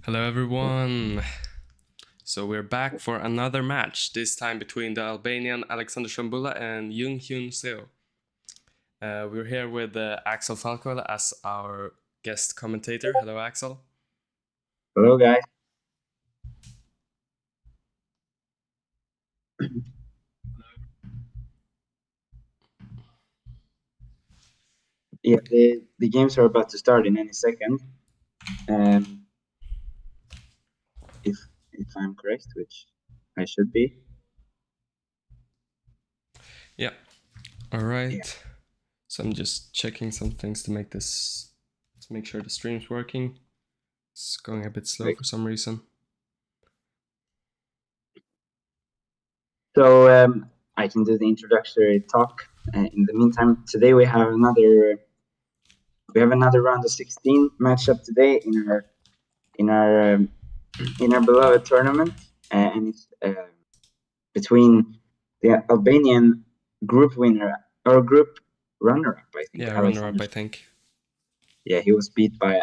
Hello everyone. So we're back for another match, this time between the Albanian ALEKSANDER and HYUN SEO. We're here with Axel Falco as our guest commentator. Hello Axel. Hello guys. Yeah, the games are about to start in any second. If I'm correct, which I should be. Yeah. All right. Yeah. So I'm just checking some things to make sure the stream's working. It's going a bit slow for some reason. So I can do the introductory talk. In the meantime, today we have another round of 16 matchup today in our beloved tournament, and it's between the Albanian group winner or group runner-up, I think. Yeah, runner-up, I think. Yeah, he was beat by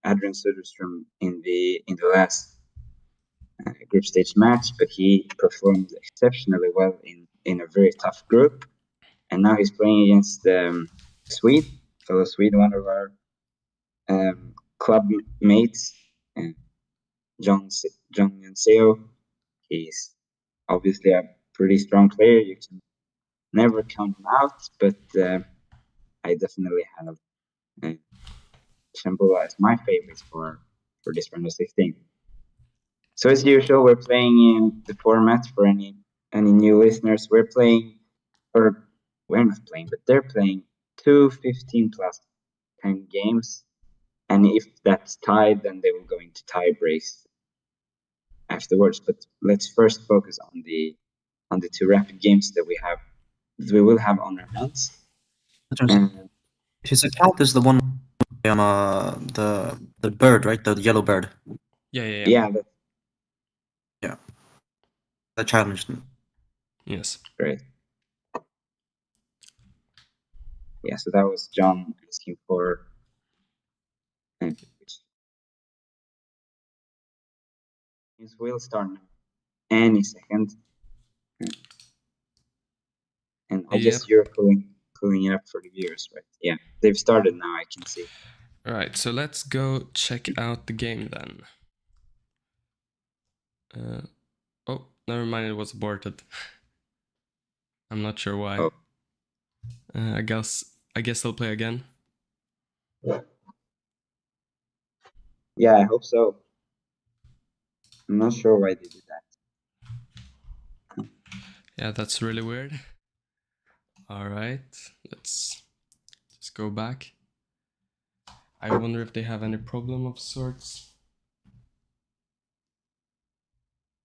Adrian Söderström in the last group stage match, but he performed exceptionally well in a very tough group, and now he's playing against fellow Swede, one of our club mates, JUNG and SEO. He's obviously a pretty strong player. You can never count him out, but I definitely have XHEMBULLA as my favorite for this round of 16. So as usual, we're playing in the format for any new listeners. We're not playing, but they're playing 2 15 plus 10 games. And if that's tied, then they will go into tie breaks afterwards. But let's first focus on the two rapid games that we will have on our hands. His account is the one the bird, right? The yellow bird. Yeah. The challenge. Yes. Great. Yeah, so that was John asking for we'll start now any second. And I guess you're pulling it up for the viewers, right? Yeah, they've started now, I can see. All right, so let's go check out the game then. Oh, never mind, it was aborted. I'm not sure why. Oh. I guess they'll play again. Yeah, I hope so. I'm not sure why they did that. Yeah, that's really weird. All right, let's just go back. I wonder if they have any problem of sorts.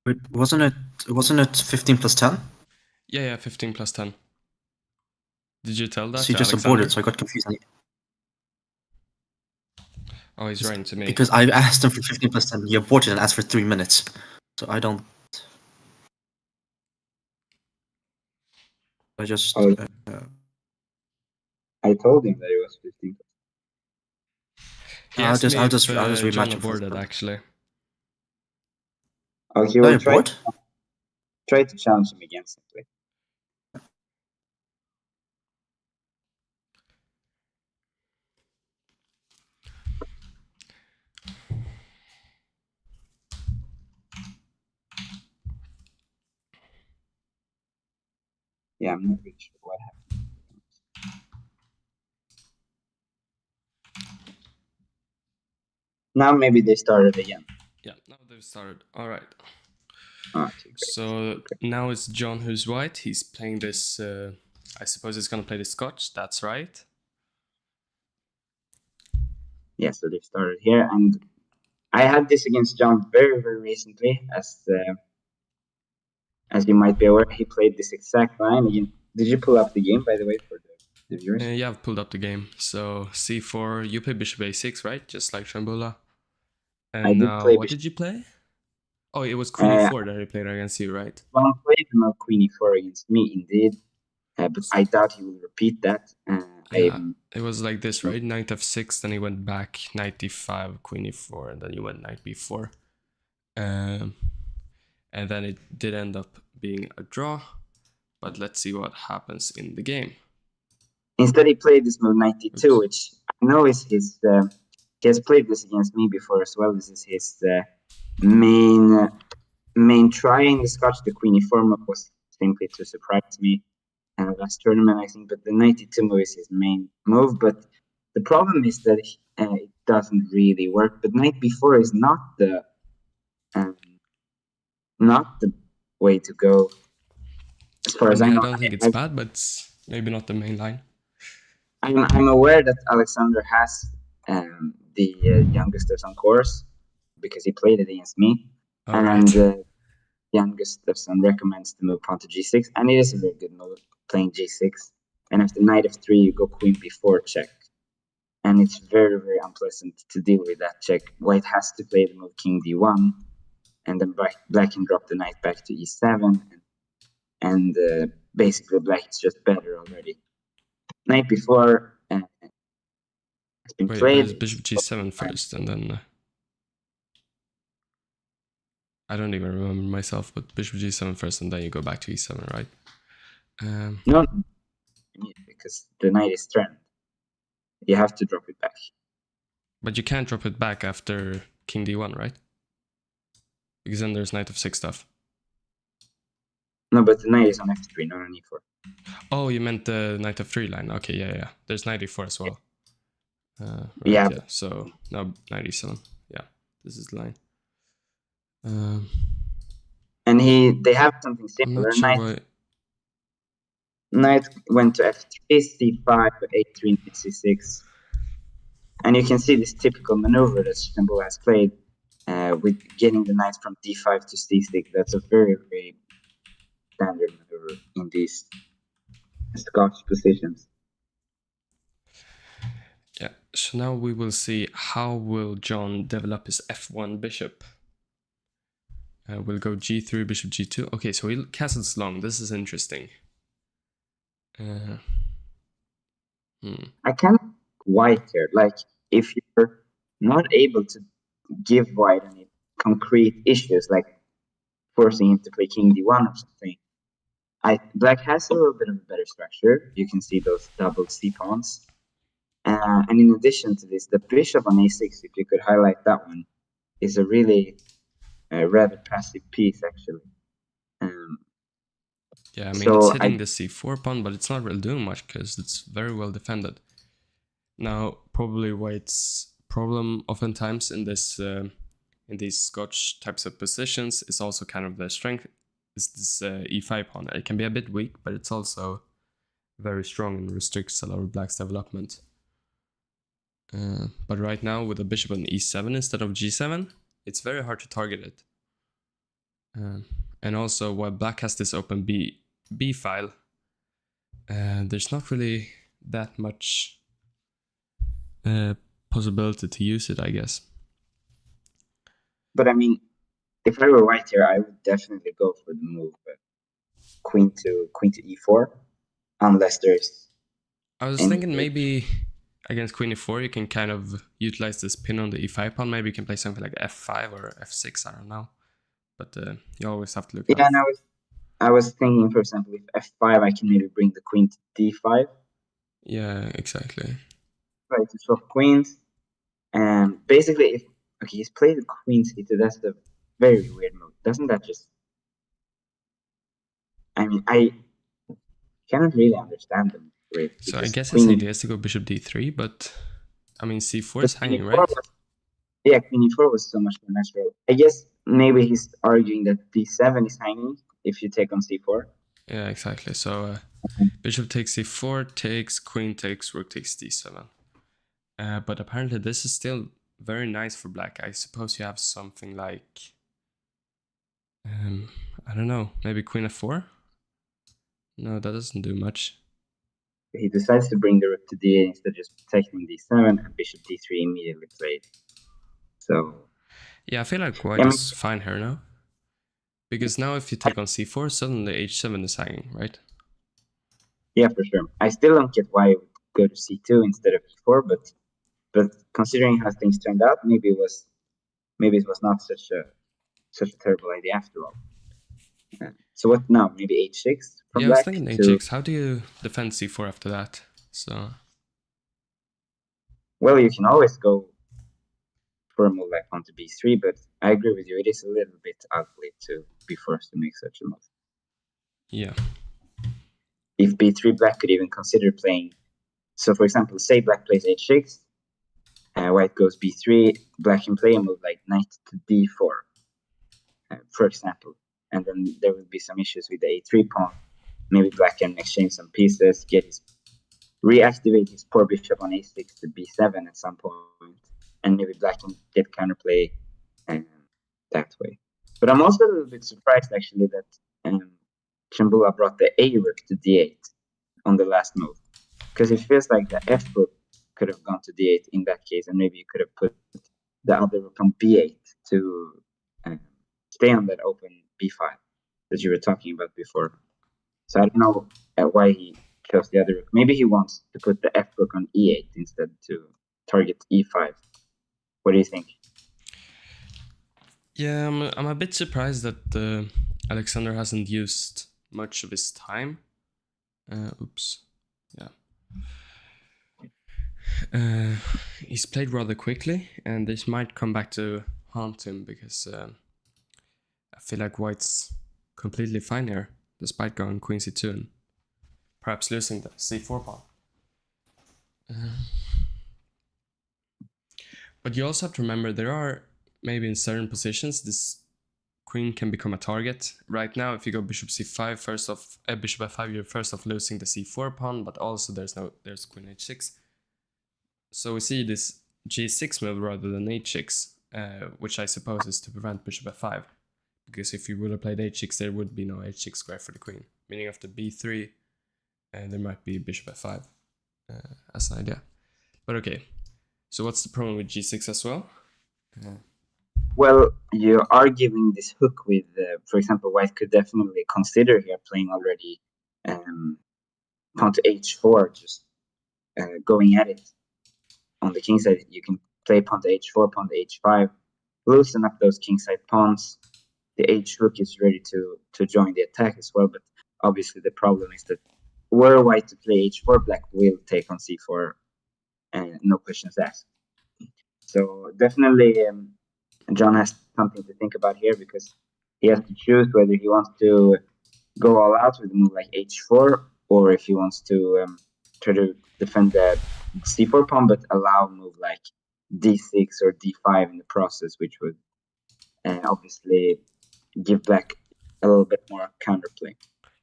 Wait, wasn't it 15 plus 10? Yeah, 15 plus 10. Did you tell that so you to just Alexander? aborted, so I got confused. Oh, he's writing to me. Because I asked him for 15 plus 10, he aborted and asked for 3 minutes. So I don't... I just... I told him that it was 15. I'll just rematch John him aborted, actually. Oh, he will try to challenge him again simply. Yeah, I'm not really sure what happened. Now maybe they started again. Yeah, now they've started. All right. Okay, so now it's John who's white. He's playing this. I suppose he's gonna play the Scotch. That's right. Yeah, so they started here, and I had this against John very, very recently, as you might be aware. He played this exact line again. Did you pull up the game, by the way, for the viewers? Yeah, I've pulled up the game. So c4, you play bishop a6, right? Just like XHEMBULLA. And I did play what did you play? Oh, it was queen e4 that he played against you, right? John played no queen e4 against me, indeed. But I doubt he will repeat that. Yeah, it was like this, right? Knight f6, then he went back, knight d5, queen e4, and then you went knight b4. And then it did end up being a draw, but let's see what happens in the game. Instead, he played this move 92, which I know is his. He has played this against me before as well. This is his main try in the Scotch. The queen e4 move was simply to surprise me last tournament, I think. But the 92 move is his main move. But the problem is that it doesn't really work. But knight b4 is not the way to go. As far as I know, I don't think it's bad, but it's maybe not the main line. I'm aware that Alexander has the Young Gustafsson course because he played it against me, and Young Gustafsson recommends to move pawn to g6, and it is a very good move, playing g6. And after knight f3, you go queen b4 check, and it's very, very unpleasant to deal with that check. White has to play the move king d1, and then black can drop the knight back to e7, and basically black is just better already. Knight b4 has been played. There's bishop g7 first, and then I don't even remember myself, but bishop g7 first, and then you go back to e7, right? No, because the knight is threatened. You have to drop it back. But you can't drop it back after king d1, right? Because then there's knight f6 stuff. No, but the knight is on f3, not on e4. Oh, you meant the knight f3 line. Okay, yeah. There's knight e4 as well. Right, yeah. So now knight e7. Yeah, this is the line. And they have something similar. Knight went to f3, c5, a3, knight c6. And you can see this typical maneuver that XHEMBULLA has played with getting the knight from d5 to c6. That's a very, very standard maneuver in these Scotch positions. Yeah, so now we will see how will John develop his f1 bishop. We'll go g3, bishop g2. Okay, so he castles long. This is interesting. I can't white here. Like, if you're not able to give white any concrete issues, like forcing him to play king d1 or something, black has a little bit of a better structure. You can see those double c-pawns. And in addition to this, the bishop on a6, if you could highlight that one, is a really rather passive piece, actually. Yeah, I mean, it's hitting the c4 pawn, but it's not really doing much because it's very well defended. Now, probably white's problem oftentimes in this in these Scotch types of positions is also kind of the strength. Is this e5 pawn? It can be a bit weak, but it's also very strong and restricts a lot of black's development. But right now, with a bishop on e7 instead of g7, it's very hard to target it. And also, while black has this open b file, there's not really that much possibility to use it, I guess. But I mean, if I were white here, I would definitely go for the move queen to e4, unless there's. I was thinking maybe against queen e4 you can kind of utilize this pin on the e5 pawn. Maybe you can play something like f5 or f6. I don't know, but you always have to look. Yeah, and I was thinking, for example, if f5, I can maybe bring the queen to d5. Yeah, exactly. Try to swap queens, and basically, if he's played the queen c2, that's the very weird move. Doesn't that just? I mean, I cannot really understand them. So I guess his idea is to go bishop d3, but I mean c4 is hanging, right? Yeah, queen e4 was so much more natural. I guess maybe he's arguing that d7 is hanging if you take on c4. Yeah, exactly. So bishop takes c4, takes, queen takes, rook takes d7. But apparently this is still very nice for black. I suppose you have something like, I don't know, maybe queen f4? No, that doesn't do much. He decides to bring the rook to d8 instead of just protecting d7, and bishop d3 immediately played. So yeah, I feel like white is fine here now. Because now if you take on c4, suddenly h7 is hanging, right? Yeah, for sure. I still don't get why go to c2 instead of e4, but considering how things turned out, maybe it was not such a terrible idea after all. So what now? Maybe h6 from Yeah, I was black thinking to... h6. How do you defend c4 after that? So, Well, you can always go for a move like pawn to b3, but I agree with you. It is a little bit ugly to be forced to make such a move. yeah. If b3, black could even consider playing. So, for example, say black plays h6, white goes b3, black can play a move like knight to d4, for example, and then there will be some issues with the a3 pawn. Maybe black can exchange some pieces, reactivate his poor bishop on a6 to b7 at some point, and maybe black can get counterplay that way. But I'm also a little bit surprised actually that XHEMBULLA brought the a rook to d8 on the last move, because it feels like the f rook could have gone to d8 in that case, and maybe you could have put the other rook on b8 to stay on that open b5 that you were talking about before. So I don't know why he chose the other rook. Maybe he wants to put the f rook on e8 instead to target e5. What do you think? Yeah, I'm a bit surprised that Alexander hasn't used much of his time. Oops. Yeah. He's played rather quickly, and this might come back to haunt him because I feel like white's completely fine here, despite going queen c2 and perhaps losing the c4 pawn. But you also have to remember there are maybe in certain positions this queen can become a target. Right now, if you go bishop c5, bishop f5, you're first off losing the c4 pawn, but also there's queen h6. So we see this g6 move rather than h6, which I suppose is to prevent bishop f5. Because if you would have played h6, there would be no h6 square for the queen. Meaning after b3, there might be bishop f5 as an idea. But okay, so what's the problem with g6 as well? Well, you are giving this hook with, for example, white could definitely consider here playing already pawn to h4, just going at it. On the king side, you can play pawn to h4, pawn to h5, loosen up those kingside pawns. The h rook is ready to join the attack as well, but obviously the problem is that were white to play h4, black will take on c4, and no questions asked. So definitely John has something to think about here, because he has to choose whether he wants to go all out with a move like h4, or if he wants to try to defend the c4 pawn but allow a move like d6 or d5 in the process, which would obviously give black a little bit more counterplay.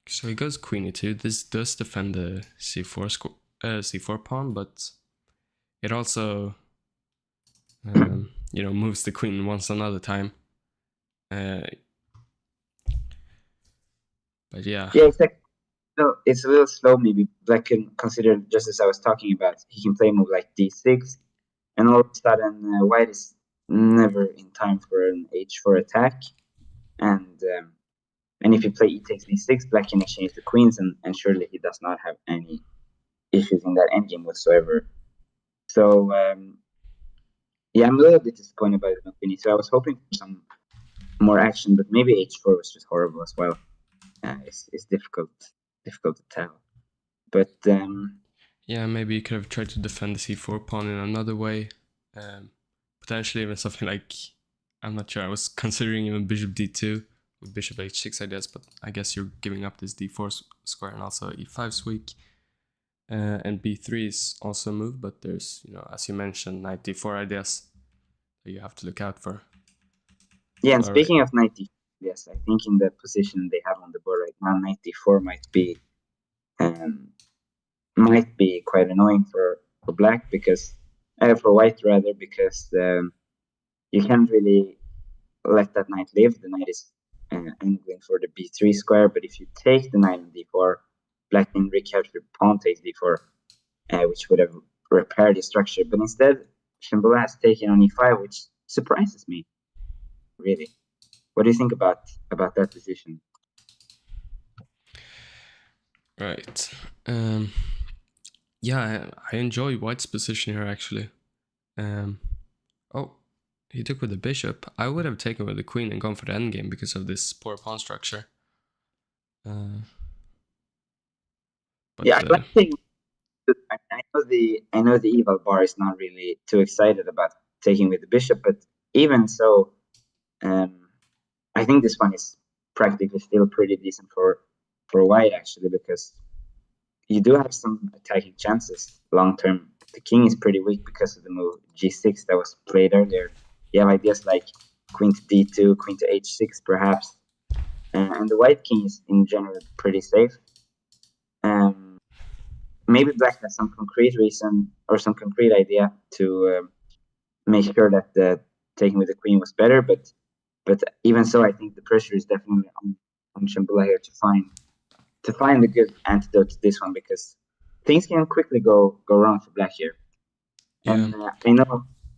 So he goes queen e2. This does defend the c4 pawn, but it also moves the queen once another time. But yeah. Yeah, exactly. So it's a little slow. Maybe black can consider, just as I was talking about, he can play a move like d6, and all of a sudden white is never in time for an h4 attack, and if you play e takes d6, black can exchange the queens, and surely he does not have any issues in that endgame whatsoever. So yeah, I'm a little bit disappointed by the queen. So I was hoping for some more action, but maybe h4 was just horrible as well. It's difficult to tell. But yeah, maybe you could have tried to defend the c4 pawn in another way. Potentially even something like, I'm not sure, I was considering even bishop d2 with bishop h6 ideas, but I guess you're giving up this d4 square, and also e5's weak. And b3 is also a move, but there's, as you mentioned, knight d4 ideas that you have to look out for. Yeah, and speaking of knight d4, yes, I think in the position they have on the board right now, knight d4 might be quite annoying for black, because for white rather, because you can't really let that knight live. The knight is angling for the b3 square, but if you take the knight on d4, black can recapture pawn takes d4, which would have repaired the structure. But instead, XHEMBULLA has taken on e5, which surprises me, really. What do you think about that decision? Right. Yeah, I enjoy White's position here actually. Oh, he took with the bishop. I would have taken with the queen and gone for the endgame because of this poor pawn structure. But Yeah, I like taking. I know the evil bar is not really too excited about taking with the bishop, but even so, I think this one is practically still pretty decent for white actually, because you do have some attacking chances long term. The king is pretty weak because of the move g6 that was played earlier. You have ideas like queen to d2, queen to h6 perhaps, and the white king is in general pretty safe. Maybe black has some concrete reason or some concrete idea to make sure that the taking with the queen was better, but even so, I think the pressure is definitely on XHEMBULLA here to find a good antidote to this one, because things can quickly go wrong for black here. yeah, And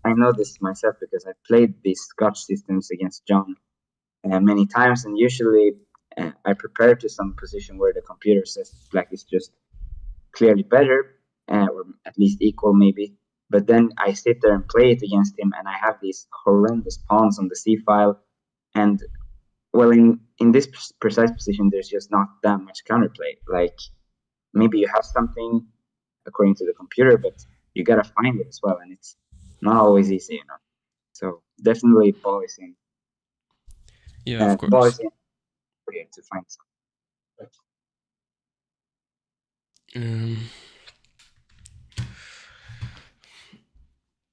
I know this myself because I played these Scotch systems against John many times, and usually I prepare to some position where the computer says black is just clearly better, or at least equal maybe. But then I sit there and play it against him, and I have these horrendous pawns on the c file, and well, in this precise position, there's just not that much counterplay. Like maybe you have something according to the computer, but you gotta find it as well, and it's not always easy, you know. So definitely yeah, of ball course. in here to find something. Um,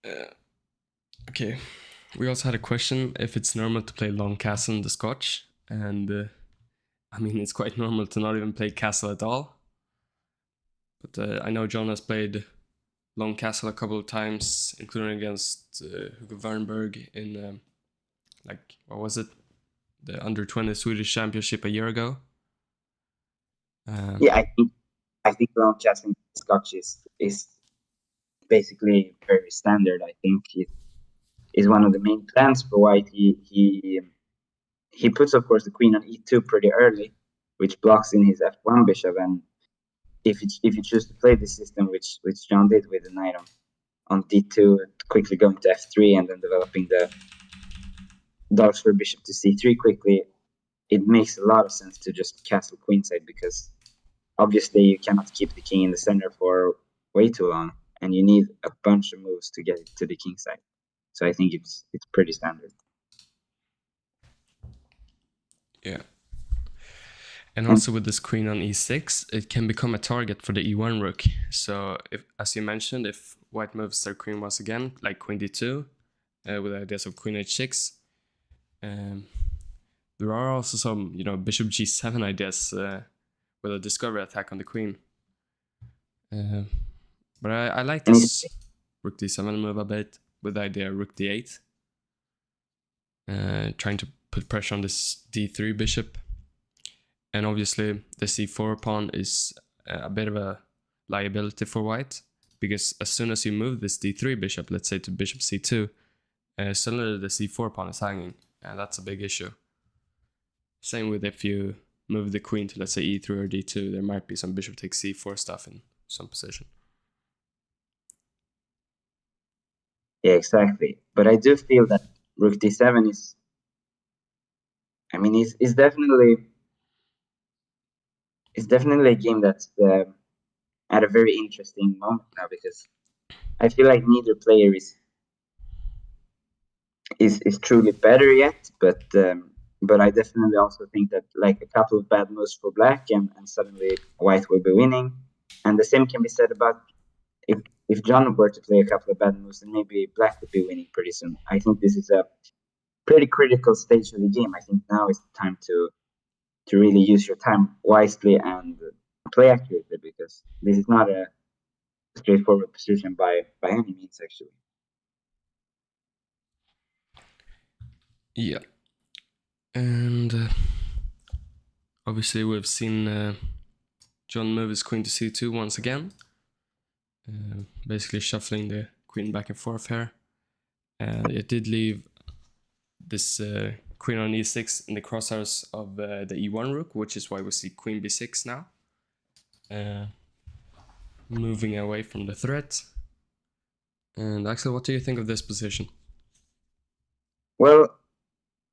uh, okay, we also had a question if it's normal to play long castle in the Scotch, and I mean it's quite normal to not even play castle at all. But I know John has played long castle a couple of times, including against Hugo Wernberg in like what was it, the under 20 Swedish Championship a year ago. Yeah, I think long casting Scotch is basically very standard. I think it is one of the main plans for white. He puts, of course, the queen on e2 pretty early, which blocks in his f1 bishop. And if you choose to play this system, which John did with the knight on d2, quickly going to f3, and then developing the dogs for bishop to c3 quickly, it makes a lot of sense to just castle queenside, because obviously you cannot keep the king in the center for way too long, and you need a bunch of moves to get it to the king side. So I think it's pretty standard. Yeah. And And also with this queen on e6, it can become a target for the e1 rook. So if, as you mentioned, if white moves their queen once again, like queen d2, with ideas of queen h6, there are also some, bishop g7 ideas with a discovery attack on the queen. But I like this rook d7 move a bit, with the idea rook d8, trying to put pressure on this d3 bishop. And obviously the c4 pawn is a bit of a liability for white, because as soon as you move this d3 bishop, let's say to bishop c2, suddenly the c4 pawn is hanging, and that's a big issue. Same with if you move the queen to, let's say, e3 or d2, there might be some bishop takes c4 stuff in some position. yeah, exactly. But I do feel that rook d7 is, I mean, is definitely a game that's at a very interesting moment now, because I feel like neither player is truly better yet, but I definitely also think that like a couple of bad moves for black, and suddenly white will be winning. And the same can be said about if John were to play a couple of bad moves, then maybe black would be winning pretty soon. I think this is a pretty critical stage of the game. I think now is the time to really use your time wisely and play accurately, because this is not a straightforward position by any means, actually. Yeah. And obviously we've seen John move his queen to c2 once again, basically shuffling the queen back and forth here. It did leave this queen on e6 in the crosshairs of the e1 rook, which is why we see queen b6 now. moving away from the threat. And Axel, what do you think of this position? Well,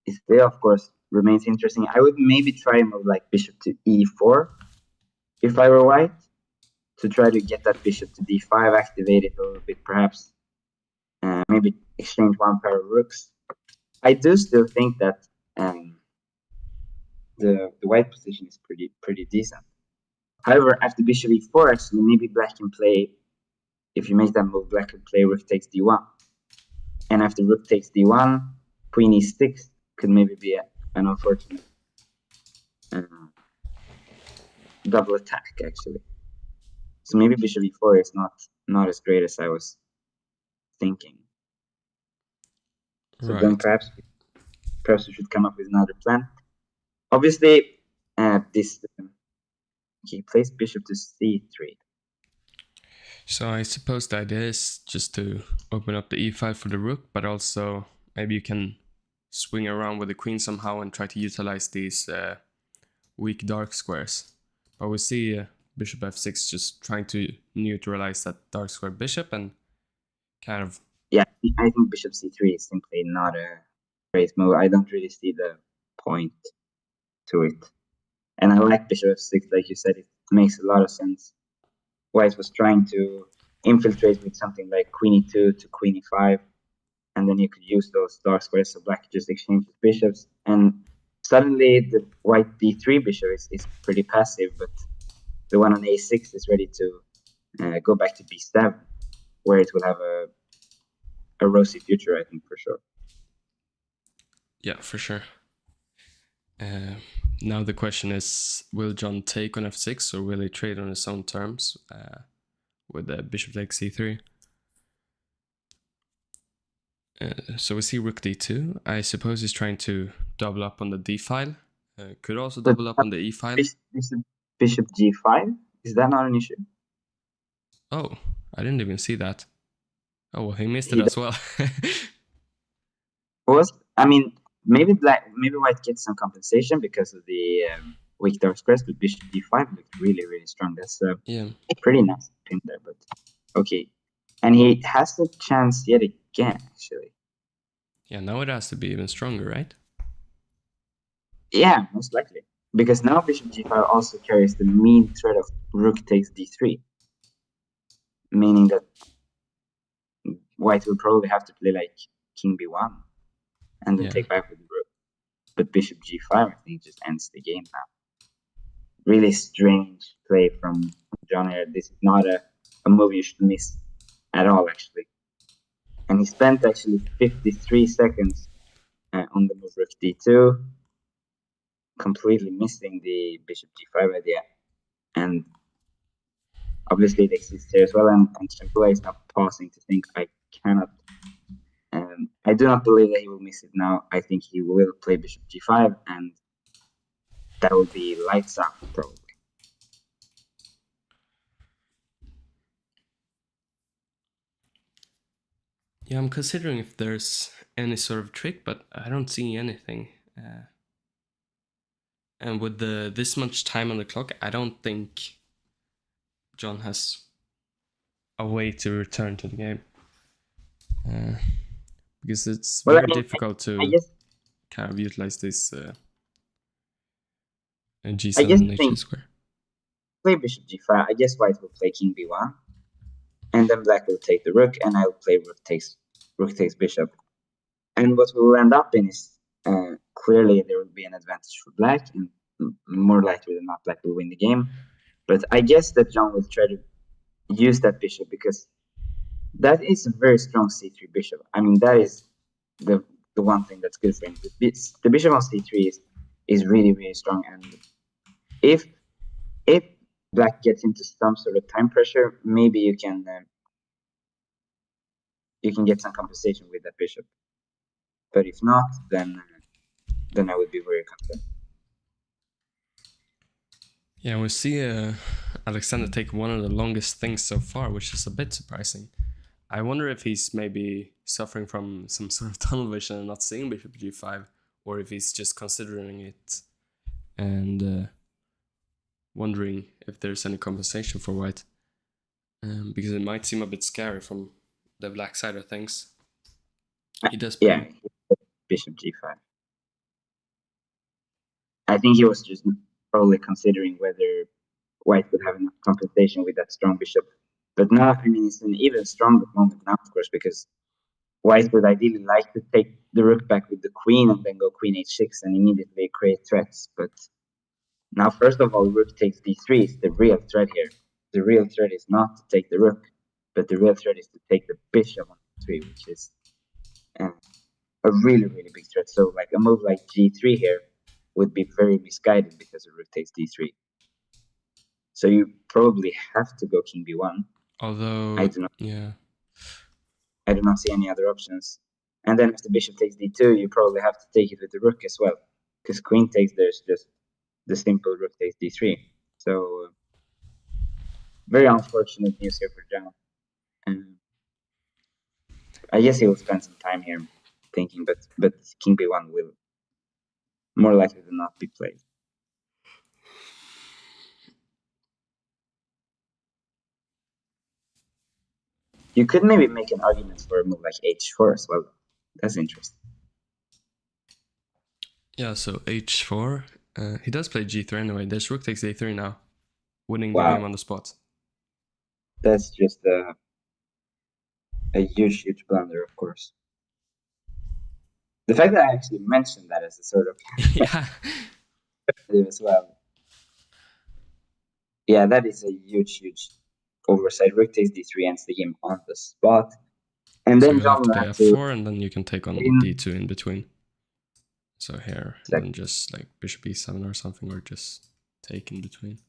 it still, of course, remains interesting. I would maybe try and move like bishop to e4 if I were white, to try to get that bishop to d5, activate it a little bit, perhaps. Maybe exchange one pair of rooks. I do still think that the white position is pretty decent. However, after bishop e4, actually, maybe black can play. If you make that move, black can play rook takes d1, and after rook takes d1, queen e6 could maybe be an unfortunate double attack, actually. So maybe bishop e4 is not as great as I was thinking. So then perhaps we should come up with another plan. Obviously, he plays bishop to c3. So I suppose the idea is just to open up the e5 for the rook, but also maybe you can swing around with the queen somehow and try to utilize these weak dark squares. But we see bishop f6 just trying to neutralize that dark square bishop and kind of... Yeah, I think bishop c3 is simply not a great move. I don't really see the point to it. And I like bishop f6, like you said, it makes a lot of sense. White was trying to infiltrate with something like queen e2 to queen e5, and then you could use those dark squares so black could just exchange with bishops. And suddenly the white d3 bishop is pretty passive, but the one on a6 is ready to go back to b7, where it will have a rosy future, I think, for sure. Yeah, for sure. Now the question is, will John take on f6 or will he trade on his own terms with the bishop takes c3? So we see rook d2. I suppose he's trying to double up on the d file. Could also double up on the e file. Bishop g5? Is that not an issue? Oh, I didn't even see that. Oh, well, he missed it as well. I mean, maybe white gets some compensation because of the weak dark squares, but bishop d5 looked really strong. That's pretty nice pin there, but okay. And he has the chance yet again, actually. Yeah, now it has to be even stronger, right? Yeah, most likely. Because now bishop g5 also carries the mean threat of rook takes d3. Meaning that white will probably have to play like king b1 and then take back with the rook. But bishop g5, I think, just ends the game now. Really strange play from John here. This is not a move you should miss at all, actually. And he spent actually 53 seconds on the move rook d2, completely missing the bishop g5 idea. And obviously it exists here as well, and XHEMBULLA is now pausing to think, I cannot. I do not believe that he will miss it now. I think he will play bishop g5, and that will be lights out, probably. Yeah, I'm considering if there's any sort of trick, but I don't see anything. And with this much time on the clock, I don't think John has a way to return to the game. Because it's very difficult to kind of utilize this g7 h square. Play bishop g5. I guess white will play king b1, and then black will take the rook, and I will play rook takes bishop. And what we will end up in is clearly there will be an advantage for black, and more likely than not, black will win the game. But I guess that John will try to use that bishop because that is a very strong c3 bishop. I mean, that is the one thing that's good for him. The bishop on c3 is really strong, and if black gets into some sort of time pressure, maybe you can get some compensation with that bishop. But if not, then I would be very concerned. Yeah, we see Alexander take one of the longest things so far, which is a bit surprising. I wonder if he's maybe suffering from some sort of tunnel vision and not seeing bishop g5, or if he's just considering it and wondering if there's any compensation for white. because it might seem a bit scary from the black side of things. He does Yeah, play. bishop g5. I think he was just probably considering whether white would have enough compensation with that strong bishop. But now, I mean, it's an even stronger moment now, of course, because white would ideally like to take the rook back with the queen and then go queen h6 and immediately create threats. But now, first of all, rook takes d3 is the real threat here. The real threat is not to take the rook, but the real threat is to take the bishop on d3, which is a really, really big threat. So, like a move like g3 here would be very misguided because the rook takes d3. So you probably have to go king b1. Although, I do not see any other options. And then if the bishop takes d2, you probably have to take it with the rook as well, because queen takes there's just the simple rook takes d3. So very unfortunate news here for John. And I guess he will spend some time here thinking, but king b1 will more likely than not be played. You could maybe make an argument for a move like h4 as well. That's interesting. yeah, so h4. He does play g3 anyway. There's rook takes a3 now, winning the Wow. game on the spot. That's just a huge, huge blunder, of course. The fact that I actually mentioned that as a sort of Yeah. as well. Yeah, that is a huge, huge oversight. Rook takes d3 ends the game on the spot. And So then you have John to will play have to f4 and then you can take on d2 in between. So here, and then just like bishop e7 or something, or just take in between.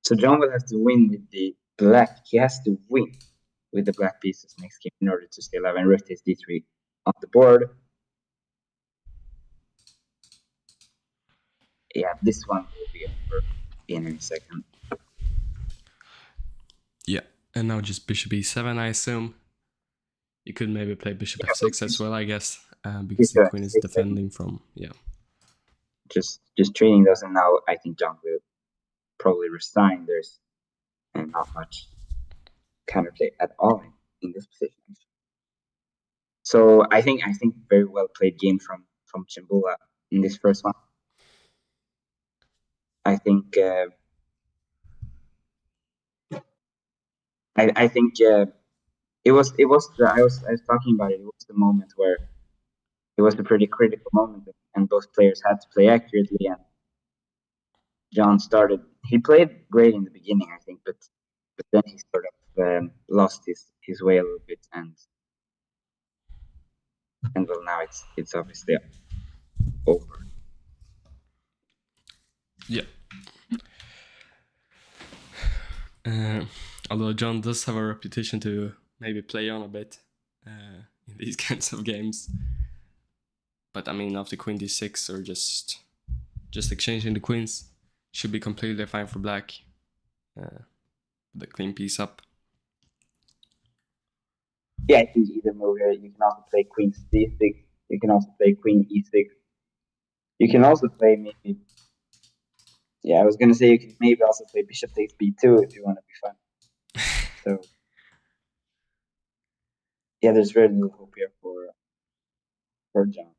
So John will have to win with the black. He has to win with the black pieces next game in order to stay alive. And rook takes d3 on the board. Yeah, this one will be over in a second. Yeah, and now just bishop e7, I assume. You could maybe play bishop f6 as well, I guess, because the queen is defending from, yeah. Just trading those, and now I think John will probably resign. There's not much counterplay at all in this position. So I think very well played game from XHEMBULLA in this first one. I think I think it was I was talking about it. It was the moment where it was a pretty critical moment, and both players had to play accurately. And John started. He played great in the beginning, I think, but then he sort of lost his way a little bit, and well, now it's obviously over. Yeah. Although John does have a reputation to maybe play on a bit in these kinds of games. But I mean, after queen d6 or just exchanging the queens should be completely fine for black. The clean piece up. Yeah, I think either move here. You can also play queen c6. You can also play queen e6. You can also play maybe. Yeah, I was gonna say you can maybe also play bishop takes b2 if you want to be fun. So yeah, there's very little hope here for John.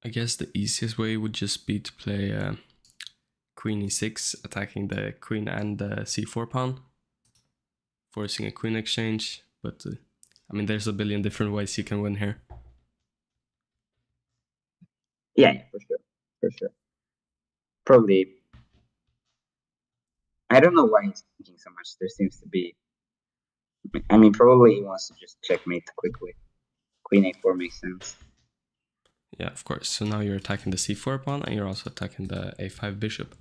I guess the easiest way would just be to play queen e6, attacking the queen and the c4 pawn, forcing a queen exchange. But I mean, there's a billion different ways you can win here. Yeah, for sure. Probably. I don't know why he's thinking so much. There seems to be. I mean, probably he wants to just checkmate quickly. Queen a4 makes sense. Yeah, of course. So now you're attacking the c4 pawn and you're also attacking the a5 bishop.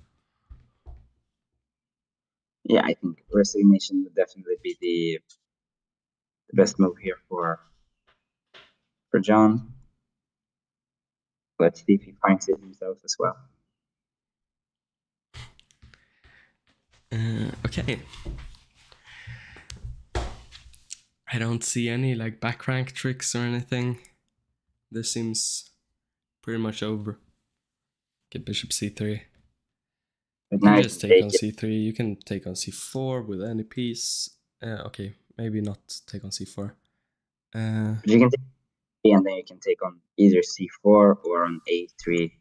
Yeah, I think resignation would definitely be the best move here for John. Let's see if he finds it himself as well. Okay. I don't see any like back rank tricks or anything. This seems pretty much over. Get bishop c3. But You now you just can take on take it. c3. You can take on c4 with any piece. Okay, maybe not take on c4. But you can take and then you can take on either c4 or on a3.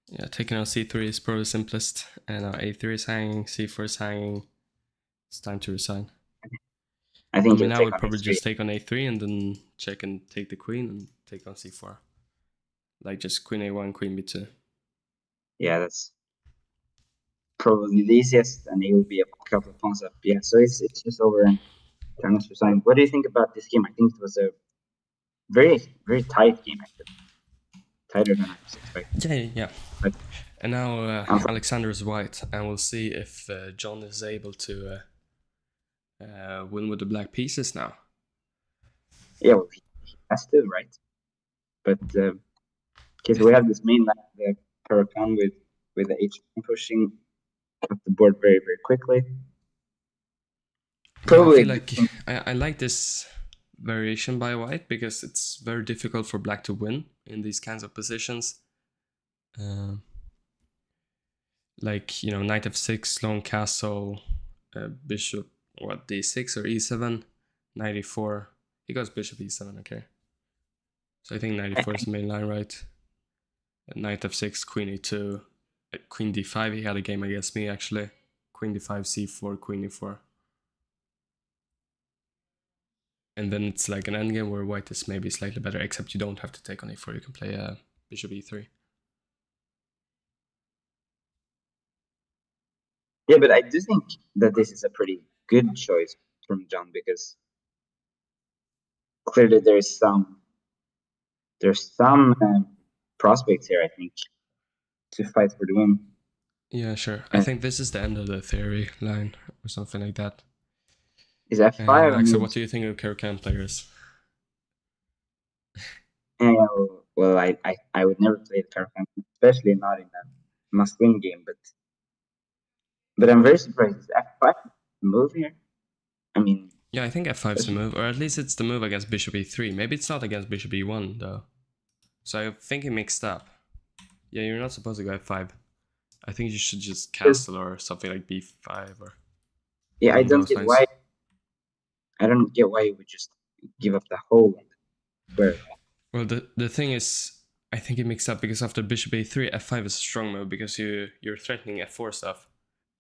Yeah, taking on c3 is probably simplest. And now a3 is hanging, c4 is hanging. It's time to resign. I think I mean, you'll I take would on probably a3. just take on a3 and then check and take the queen and take on c4. Like just queen a1, queen b2. Yeah, that's probably the easiest, and he will be a couple of pawns up. Yeah, so it's just over and turn is resigned. What do you think about this game? I think it was a very, very tight game, actually. Tighter than I was expecting. Yeah. But And now Alexander is white, and we'll see if John is able to win with the black pieces now. yeah, well, he has to, right? But because we have this main line, the Huracan with the H pushing up the board very, very quickly. Probably Yeah, I feel like I like this variation by white because it's very difficult for black to win in these kinds of positions. Like, you know, knight f6, long castle, bishop, what, d6 or e7, knight e4. He goes bishop e7, okay. So I think knight e4 is the main line, right? Knight f6, queen e2, queen d5. He had a game against me, actually. Queen d5, c4, queen e4. And then it's like an endgame where white is maybe slightly better, except you don't have to take on e4. You can play bishop e3. Yeah, but I do think that this is a pretty good choice from John because clearly there's some prospects here, I think, to fight for the win. Yeah, sure. I think this is the end of the theory line or something like that. Is f5? Axel, what do you think of Karakan players? Well, I would never play the Huracan, especially not in a must-win game. But I'm very surprised. Is f5 the move here? I mean, Yeah, I think f5 is the move, or at least it's the move against bishop e3. Maybe it's not against bishop e1 though. So I think he mixed up. Yeah, you're not supposed to go f5. I think you should just castle or something like b5 or. yeah, I don't get why. I don't get why you would just give up the whole square. Well, the thing is, I think it mixed up because after bishop a3, f5 is a strong move because you're threatening f4 stuff,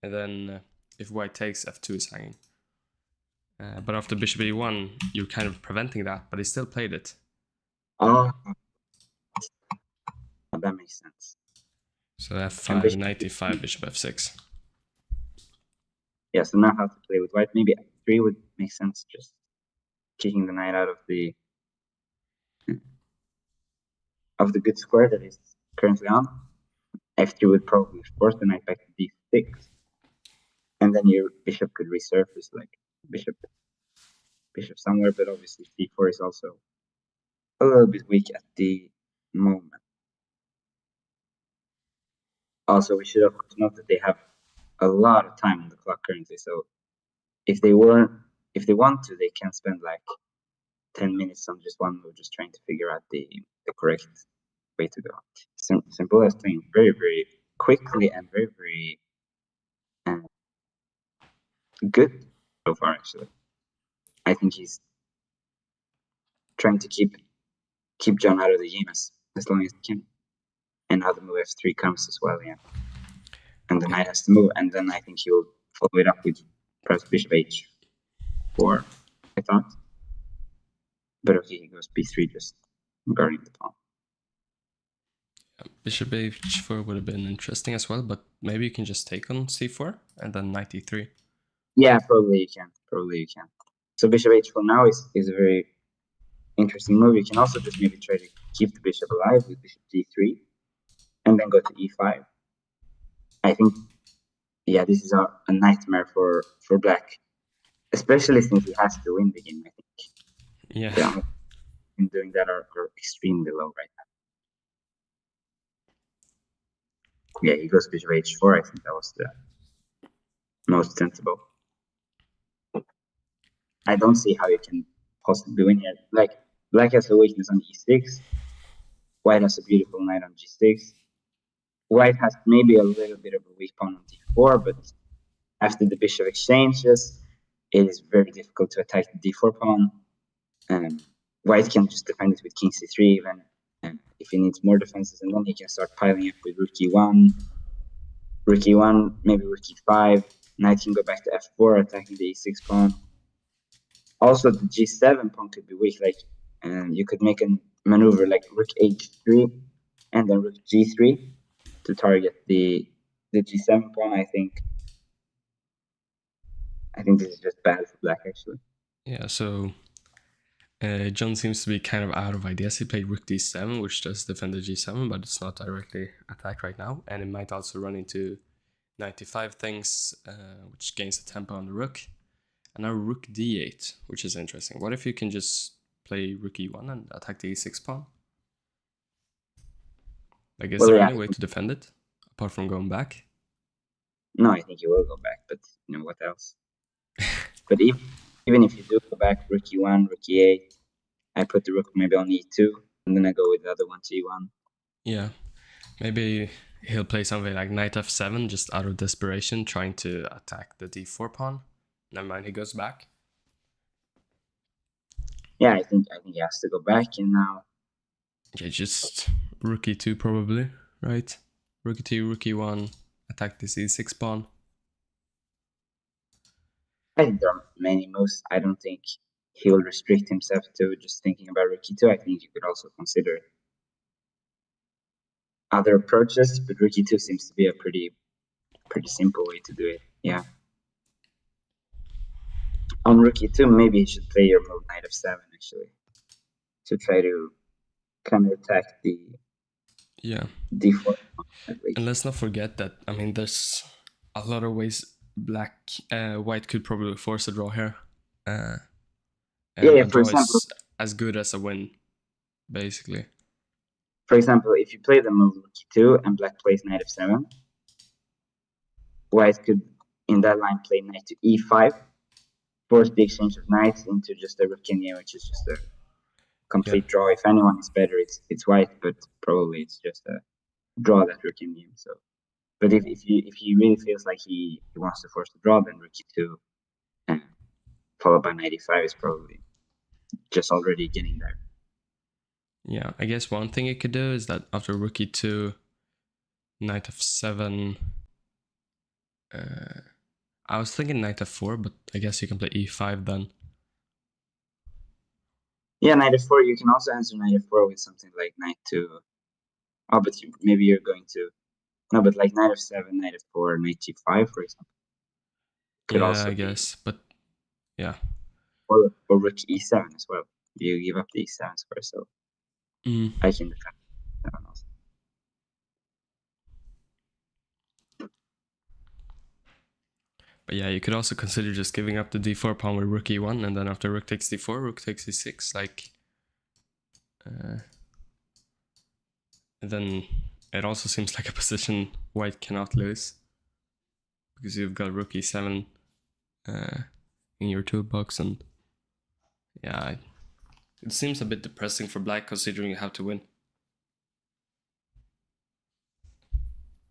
and then if white takes, f2 is hanging. But after bishop e1, you're kind of preventing that, but he still played it. Oh, that makes sense. So f5, knight e5, bishop f6. Yeah, so now how to play with white. Maybe f3 would make sense, just kicking the knight out of the good square that is currently on. f3 would probably force the knight back to d6. And then your bishop could resurface, like bishop somewhere, but obviously c4 is also a little bit weak at the moment. Also, we should of course note that they have a lot of time on the clock currently, so if they want to, they can spend like 10 minutes on just one move, just trying to figure out the correct way to go. SEMBULLA is playing very, very quickly and very, very good so far, actually. I think he's trying to keep John out of the game as long as he can. And now the move f3 comes as well, yeah. And the knight has to move, and then I think he will follow it up with perhaps bishop h4, I thought. But okay, he goes b3, just guarding the pawn. Bishop h4 would have been interesting as well, but maybe you can just take on c4 and then knight e3. Yeah, probably you can. So bishop h4 now is a very interesting move. You can also just maybe try to keep the bishop alive with bishop d3, and then go to e5. I think, yeah, this is a nightmare for black, especially since he has to win the game, I think. Yeah. In doing that are extremely low right now. Yeah, he goes bishop h4. I think that was the most sensible. I don't see how you can possibly win here. Like, black has a weakness on e6. White has a beautiful knight on g6. white has maybe a little bit of a weak pawn on d4, but after the bishop exchanges, it is very difficult to attack the d4 pawn. White can just defend it with king c3 even if he needs more defenses, and then he can start piling up with rook e1, maybe rook e5. Knight can go back to f4, attacking the e6 pawn. Also, the g7 pawn could be weak. Like, you could make a maneuver like rook h3 and then rook g3 to target the g7 pawn. I think this is just bad for black, actually. Yeah, so John seems to be kind of out of ideas. He played rook d7, which does defend the g7, but it's not directly attacked right now. And it might also run into knight d5 things, which gains the tempo on the rook. And now rook d8, which is interesting. What if you can just play rook e1 and attack the e6 pawn? Like, is there any way to defend it, apart from going back? No, I think you will go back, but what else? But even if you do go back, rook e1, rook e8, I put the rook maybe on e2, and then I go with the other one to e1. Yeah, maybe he'll play something like knight f7 just out of desperation, trying to attack the d4 pawn. Never mind, he goes back. Yeah, I think he has to go back, and now. Yeah, just rook e2 probably, right? Rook e2, rook e1, attack this e6 pawn. I think there are many moves. I don't think he will restrict himself to just thinking about rook e2. I think you could also consider other approaches, but rook e2 seems to be a pretty simple way to do it. Yeah. On rook e2, maybe you should play your move knight f7 actually, to try to kind of attack the d4 at least. And let's not forget that, I mean, there's a lot of ways white could probably force a draw here. And a draw is as good as a win, basically. For example, if you play the move rook e2 and black plays knight f7, white could, in that line, play knight to e5, force the exchange of knights into just a rook in game, which is just a complete draw. If anyone is better, it's white, but probably it's just a draw that rook in game. So, but if he really feels like he wants to force the draw, then rook e2 followed by knight e5 is probably just already getting there. Yeah, I guess one thing you could do is that after rook e2, knight f7. I was thinking knight f4, but I guess you can play e5 then. Yeah, knight f4. You can also answer knight f4 with something like knight to. Oh, but maybe you're going to. No, but like knight f7, knight f4, knight g5, for example. Could also I guess, but yeah. Or rook e7 as well. You give up the e7 square, so I can defend that also. But yeah, you could also consider just giving up the d4 pawn with rook e1, and then after rook takes d4, rook takes e6, like. And then it also seems like a position white cannot lose, because you've got rook e7 in your toolbox, and yeah, it seems a bit depressing for black considering you have to win.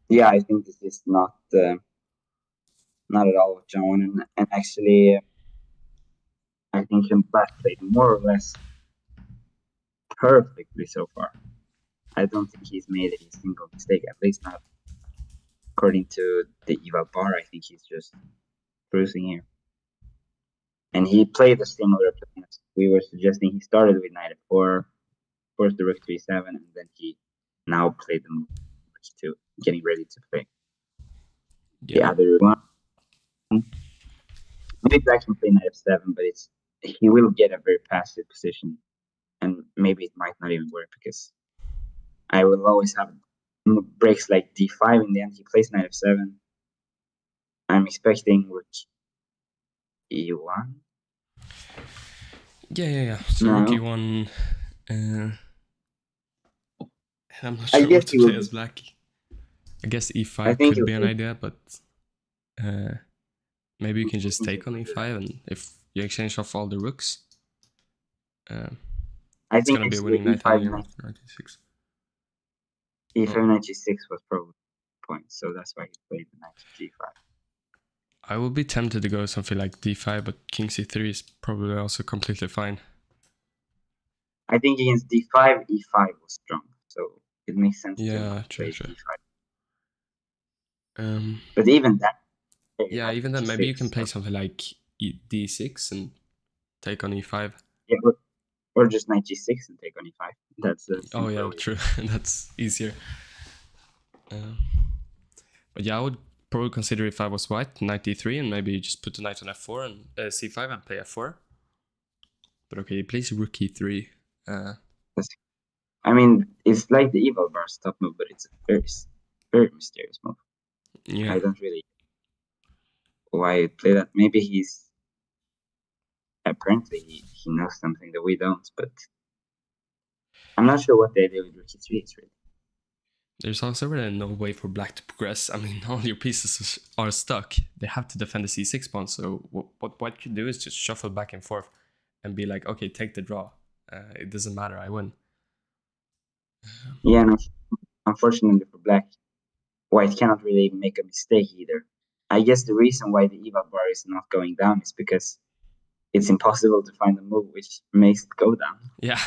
Yeah, I think this is not at all what John wanted, and actually, I think black played more or less perfectly so far. I don't think he's made a single mistake, at least not according to the eval bar. I think he's just cruising here. And he played a similar plan as we were suggesting. He started with knight f4, forced the rook to e7, and then he now played the move rook e2, getting ready to play the other one. Maybe black can play knight f7, but he will get a very passive position, and maybe it might not even work because I will always have breaks like d5 in the end. He plays knight f7. I'm expecting rook e1. Yeah. So rook e1. I'm not sure what to play as black. I guess e5 could be an idea, but maybe you can just take on e5, and if you exchange off all the rooks, it's gonna be a winning knight on your knight e6. e5 knight e6 was probably points, so that's why he played the knight to g5. I would be tempted to go something like d5, but king c3 is probably also completely fine. I think against d5, e5 was strong, so it makes sense to not true, play true. d5. But even that, yeah, even then, maybe you can play something like d6 and take on e5. Yeah, or just knight g6 and take on e5. That's oh yeah, true. That's easier. But yeah, I would probably consider if I was white, knight d3, and maybe just put the knight on f4 and c5 and play f4. But okay, he plays rook e3. I mean, it's like the evil bar stop move, but it's a very mysterious move. Yeah. I don't really why he play that. Maybe he's apparently he knows something that we don't, but I'm not sure what the idea with rook e3 is really. There's also really no way for black to progress. I mean, all your pieces are stuck. They have to defend the c6 pawn, so what you do is just shuffle back and forth and be like, okay, take the draw. It doesn't matter, I win. Yeah, no, unfortunately for black, white cannot really make a mistake either. I guess the reason why the eval bar is not going down is because it's impossible to find a move which makes it go down. Yeah.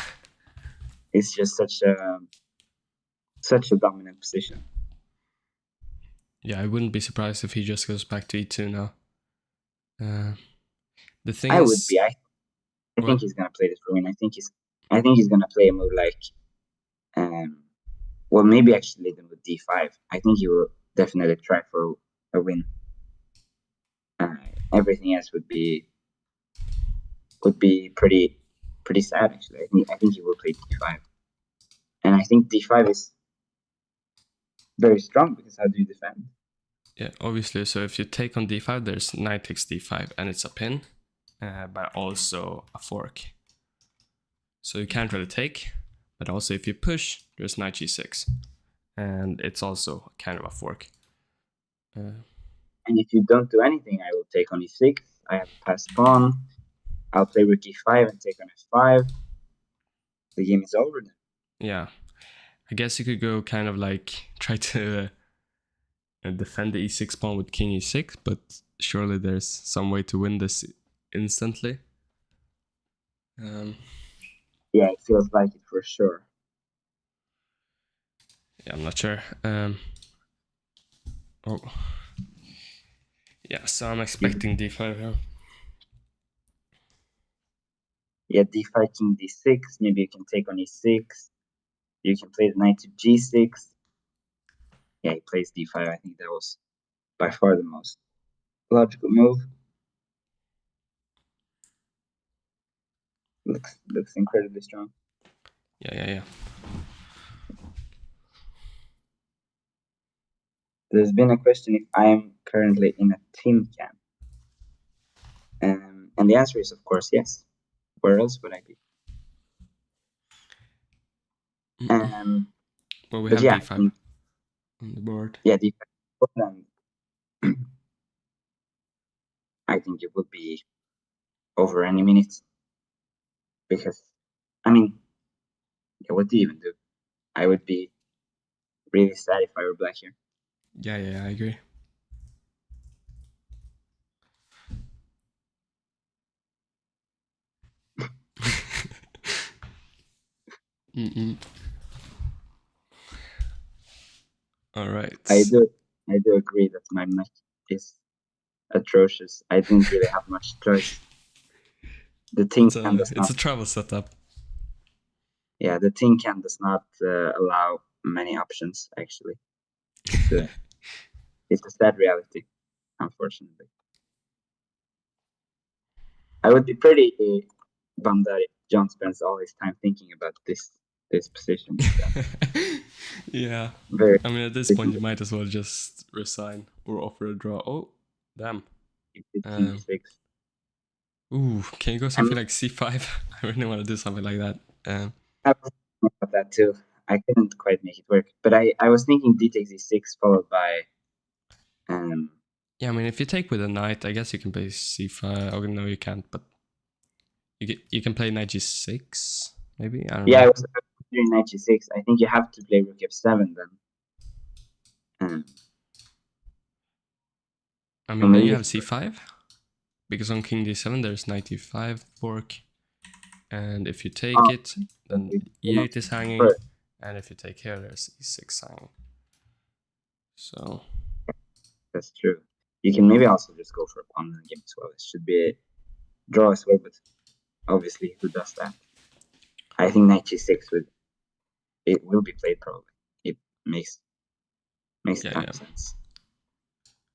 It's just such a dominant position. Yeah, I wouldn't be surprised if he just goes back to e2 now. The thing I is, would be. I think he's gonna play this for win. I think he's gonna play a move like, well, maybe actually then with d5. I think he will definitely try for a win. Everything else would be pretty sad actually. I think he will play d5, and I think d5 is very strong because how do you defend? Yeah, obviously. So if you take on d5, there's knight takes d5, and it's a pin, but also a fork. So you can't really take, but also if you push, there's knight g6, and it's also kind of a fork. And if you don't do anything, I will take on e6. I have a passed pawn. I'll play rook e5 and take on f5. The game is over then. Yeah, I guess you could go kind of like try to defend the e6 pawn with king e6, but surely there's some way to win this instantly. Yeah, it feels like it for sure. Yeah, I'm not sure. Oh. Yeah, so I'm expecting d5 here. Yeah, d5, king d6. Maybe you can take on e6. You can play the knight to g6. Yeah, he plays d5. I think that was by far the most logical move. Looks incredibly strong. Yeah. There's been a question if I am currently in a tin can. And the answer is, of course, yes. Where else would I be? Well, we have d5 on the board. Yeah, d5. I think it would be over any minute. Because, I mean, yeah, what do you even do? I would be really sad if I were black here. Yeah, I agree. All right. I do agree that my match is atrocious. I didn't really have much choice. The tin can does not. It's a travel setup. Yeah, the tin can does not allow many options. Actually, it's a sad reality, unfortunately. I would be pretty bummed that John spends all his time thinking about this position. Yeah. I mean, at this point, you might as well just resign or offer a draw. Oh, damn. Ooh, can you go something like c5? I really want to do something like that. I was thinking about that too. I couldn't quite make it work, but I was thinking d takes e6 followed by. Yeah, I mean, if you take with a knight, I guess you can play c5. Oh no, you can't, but you can play knight g6, maybe. I don't know. I was considering knight g6. I think you have to play rook f7 then. I mean, then you have c5, because on king d7 there's knight e5 fork, and if you take it, then e8 is hanging, and if you take here, there's e6 hanging. So that's true. You can maybe also just go for a pawn in the game as well. It should be a draw as well, but obviously, who does that? I think knight g6 will be played probably. It makes sense.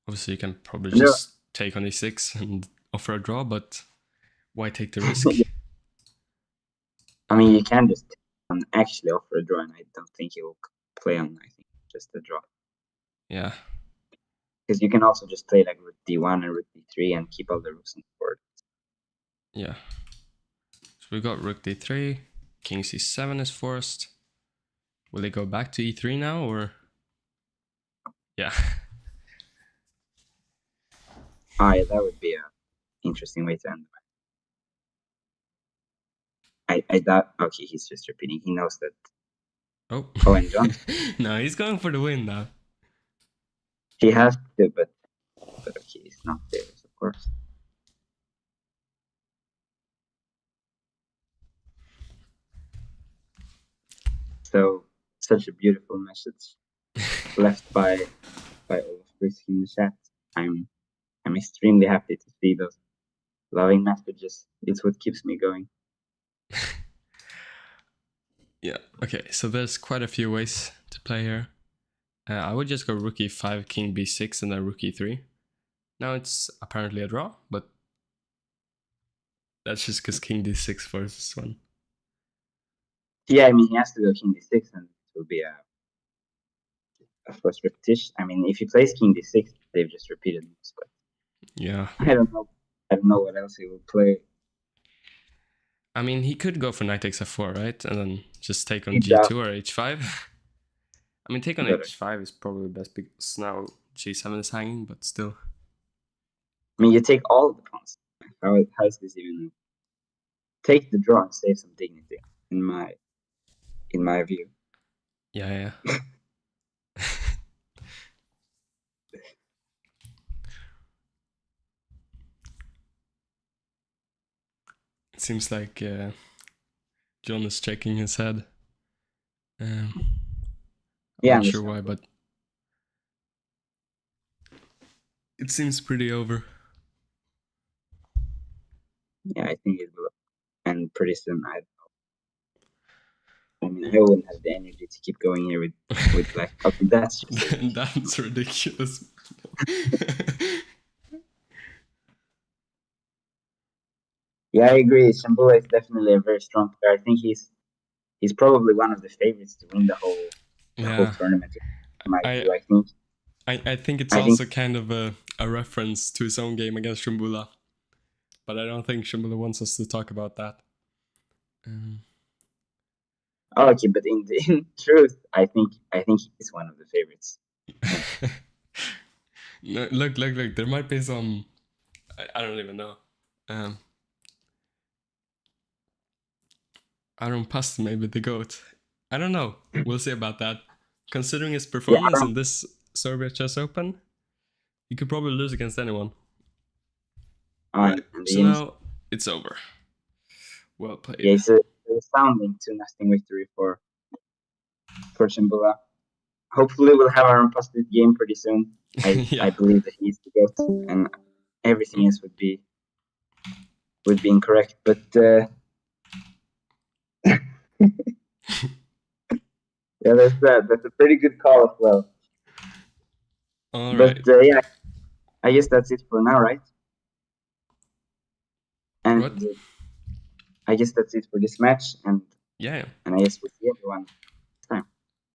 Obviously, you can probably just take on e6 and offer a draw, but why take the risk? I mean, you can just actually offer a draw, and I don't think he will play on. I think just a draw. Yeah. Because you can also just play like rook d1 and rook d3 and keep all the rooks on the board. Yeah. So we got rook d3, king c7 is forced. Will he go back to e3 now, or? Yeah. Yeah, that would be an interesting way to end. I doubt. Okay, he's just repeating. He knows that. Oh. And John. No, he's going for the win now. He has to, but okay, he's not serious, of course. So such a beautiful message left by Olaf in the chat. I'm extremely happy to see those loving messages. It's what keeps me going. Yeah, okay, so there's quite a few ways to play here. I would just go rook e5, king b6, and then rook e3. Now it's apparently a draw, but that's just because king d6 forces one. Yeah, I mean, he has to go king d6, and it will be a first repetition. I mean, if he plays king d6, they've just repeated moves, but yeah, I don't know what else he will play. I mean, he could go for knight xf4, right? And then just take on g2 or h5. I mean, take on h5 is probably best because now g7 is hanging, but still. I mean, you take all of the pawns. How is this even? Take the draw and save some dignity, in my view. Yeah. It seems like John is shaking his head. I'm not sure why, but it seems pretty over. Yeah, I think it will. And pretty soon, I mean, I wouldn't have the energy to keep going here with black. Okay, that's just that's ridiculous. Yeah, I agree. XHEMBULLA is definitely a very strong player. I think he's probably one of the favorites to win the whole tournament. In my view, I think it's also kind of a reference to his own game against XHEMBULLA, but I don't think XHEMBULLA wants us to talk about that. Okay, but in truth, I think he's one of the favorites. No, look, there might be some. I don't even know. Aaron Past maybe the GOAT. I don't know. We'll see about that. Considering his performance in this Serbia Chess Open, he could probably lose against anyone. Alright, so now it's over. Well played. Yeah, it's a resounding 2-0 victory for XHEMBULLA. Hopefully we'll have our unposted game pretty soon. I believe that he's the GOAT, and everything else would be incorrect. But yeah, that's a pretty good call as well. But yeah, I guess that's it for now, right? And I guess that's it for this match. And yeah, and I guess we'll see everyone